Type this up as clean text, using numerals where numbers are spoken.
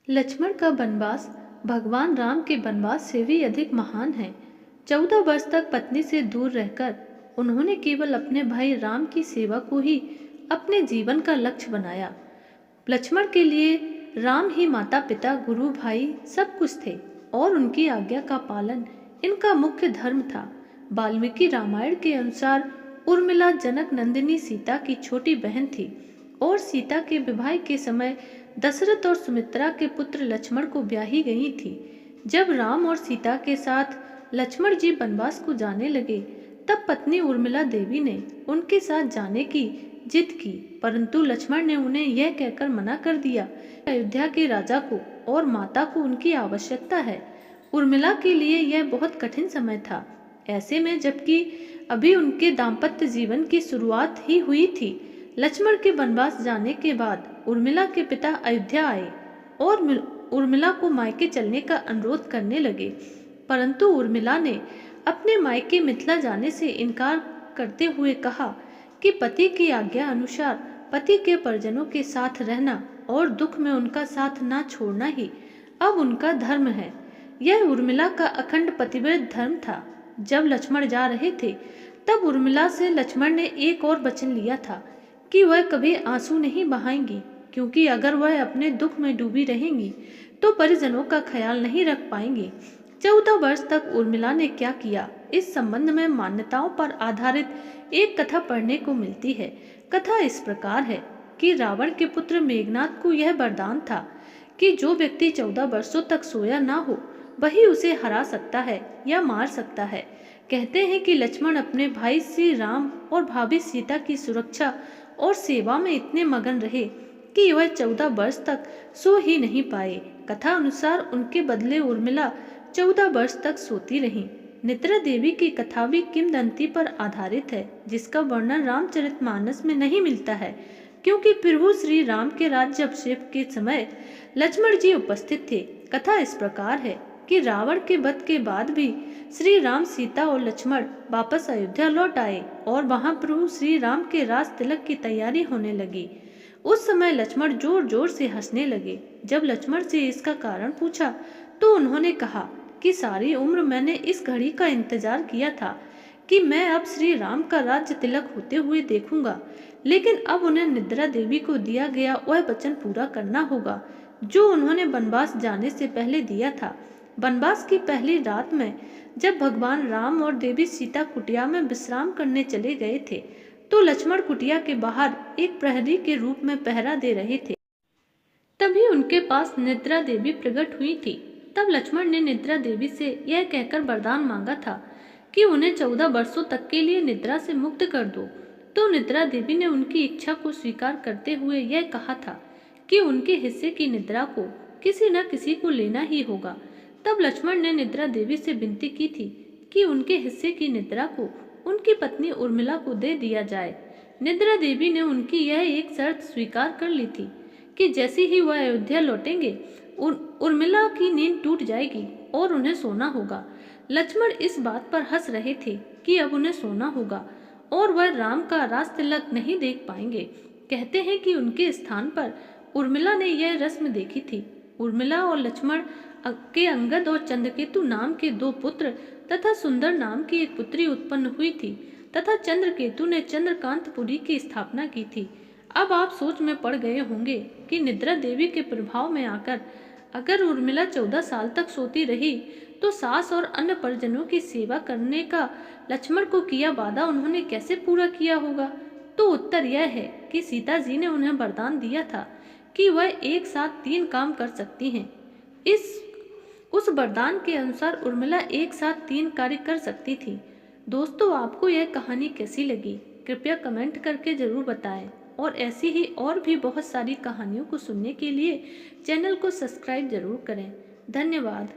लक्ष्मण का वनवास भगवान राम के वनवास से भी अधिक महान है। 14 वर्ष तक पत्नी से दूर रहकर उन्होंने केवल अपने भाई राम की सेवा को ही अपने जीवन का लक्ष्य बनाया। लक्ष्मण के लिए राम ही माता पिता गुरु भाई सब कुछ थे और उनकी आज्ञा का पालन इनका मुख्य धर्म था। वाल्मीकि रामायण के अनुसार उर्मिला जनक नंदिनी सीता की छोटी बहन थी और सीता के विवाह के समय दशरथ और सुमित्रा के पुत्र लक्ष्मण को ब्याही गई थी। जब राम और सीता के साथ लक्ष्मण जी वनवास को जाने लगे तब पत्नी उर्मिला देवी ने उनके साथ जाने की जिद की, परंतु लक्ष्मण ने उन्हें यह कहकर मना कर दिया अयोध्या के राजा को और माता को उनकी आवश्यकता है। उर्मिला के लिए यह बहुत कठिन समय था। ऐसे में जबकि अभी उनके दाम्पत्य जीवन की शुरुआत ही हुई थी, लक्ष्मण के वनवास जाने के बाद उर्मिला के पिता अयोध्या आए और उर्मिला को मायके चलने का अनुरोध करने लगे, परंतु उर्मिला ने अपने मायके मिथिला जाने से इनकार करते हुए कहा कि पति की आज्ञा अनुसार पति के परिजनों के साथ रहना और दुख में उनका साथ ना छोड़ना ही अब उनका धर्म है। यह उर्मिला का अखंड पतिव्रत धर्म था। जब लक्ष्मण जा रहे थे तब उर्मिला से लक्ष्मण ने एक और वचन लिया था कि वह कभी आंसू नहीं बहाएंगी, क्योंकि अगर वह अपने दुख में डूबी रहेंगी तो परिजनों का ख्याल नहीं रख पाएंगी। 14 वर्ष तक उर्मिला ने क्या किया, इस संबंध में मान्यताओं पर आधारित एक कथा पढ़ने को मिलती है। कथा इस प्रकार है कि रावण के पुत्र मेघनाथ को यह वरदान था कि जो व्यक्ति 14 वर्षों तक सोया ना हो वही उसे हरा सकता है या मार सकता है। कहते हैं कि लक्ष्मण अपने भाई श्री राम और भाभी सीता की सुरक्षा और सेवा में इतने मगन रहे कि वह 14 वर्ष तक सो ही नहीं पाए। कथा अनुसार उनके बदले उर्मिला 14 वर्ष तक सोती रहीं। निद्रा देवी की कथा भी किंवदंती पर आधारित है, जिसका वर्णन रामचरितमानस में नहीं मिलता है, क्योंकि प्रभु श्री राम के राज्याभिषेक के समय लक्ष्मण जी उपस्थित थे। कथा इस प्रकार है कि रावण के वध के बाद भी श्री राम, सीता और लक्ष्मण वापस अयोध्या लौट आए और वहां प्रभु श्री राम के राज तिलक की तैयारी होने लगी। उस समय लक्ष्मण जोर जोर से हंसने लगे। जब लक्ष्मण से इसका कारण पूछा तो उन्होंने कहा कि सारी उम्र मैंने इस घड़ी का इंतजार किया था कि मैं अब श्री राम का राज्य तिलक होते हुए देखूंगा, लेकिन अब उन्हें निद्रा देवी को दिया गया वह वचन पूरा करना होगा जो उन्होंने वनवास जाने से पहले दिया था। वनवास की पहली रात में जब भगवान राम और देवी सीता कुटिया में विश्राम करने चले गए थे तो लक्ष्मण कुटिया के बाहर एक प्रहरी के रूप में पहरा दे रहे थे। तभी उनके पास निद्रा देवी प्रकट हुई थी। तब लक्ष्मण ने निद्रा देवी से यह कहकर वरदान मांगा था कि उन्हें 14 वर्षों तक के लिए निद्रा से मुक्त कर दो। तो निद्रा देवी ने उनकी इच्छा को स्वीकार करते हुए यह कहा था कि उनके हिस्से की निद्रा को किसी न किसी को लेना ही होगा। तब लक्ष्मण ने निद्रा देवी से विनती की थी कि उनके हिस्से की निद्रा को उनकी पत्नी उर्मिला को दे दिया जाए। निद्रा देवी ने उनकी यह एक शर्त स्वीकार कर ली थी कि जैसे ही वह अयोध्या लौटेंगे उर्मिला की नींद टूट जाएगी और उन्हें सोना होगा। लक्ष्मण इस बात पर हंस रहे थे कि अब उन्हें सोना होगा और वह राम का राज तिलक नहीं देख पाएंगे। कहते हैं कि उनके स्थान पर उर्मिला ने यह रस्म देखी थी। उर्मिला और लक्ष्मण के अंगद और चंद्रकेतु नाम के 2 पुत्र तथा सुंदर नाम की एक पुत्री उत्पन्न हुई थी तथा चंद्रकेतु ने चंद्रकांतपुरी की स्थापना की थी। अब आप सोच में पड़ गए होंगे कि निद्रा देवी के प्रभाव में आकर अगर उर्मिला 14 साल तक सोती रही तो सास और अन्य परिजनों की सेवा करने का लक्ष्मण को किया वादा उन्होंने कैसे पूरा किया होगा। तो उत्तर यह है कि सीता जी ने उन्हें वरदान दिया था कि वह एक साथ 3 काम कर सकती हैं। उस वरदान के अनुसार उर्मिला एक साथ 3 कार्य कर सकती थी। दोस्तों, आपको यह कहानी कैसी लगी कृपया कमेंट करके जरूर बताएं और ऐसी ही और भी बहुत सारी कहानियों को सुनने के लिए चैनल को सब्सक्राइब जरूर करें। धन्यवाद।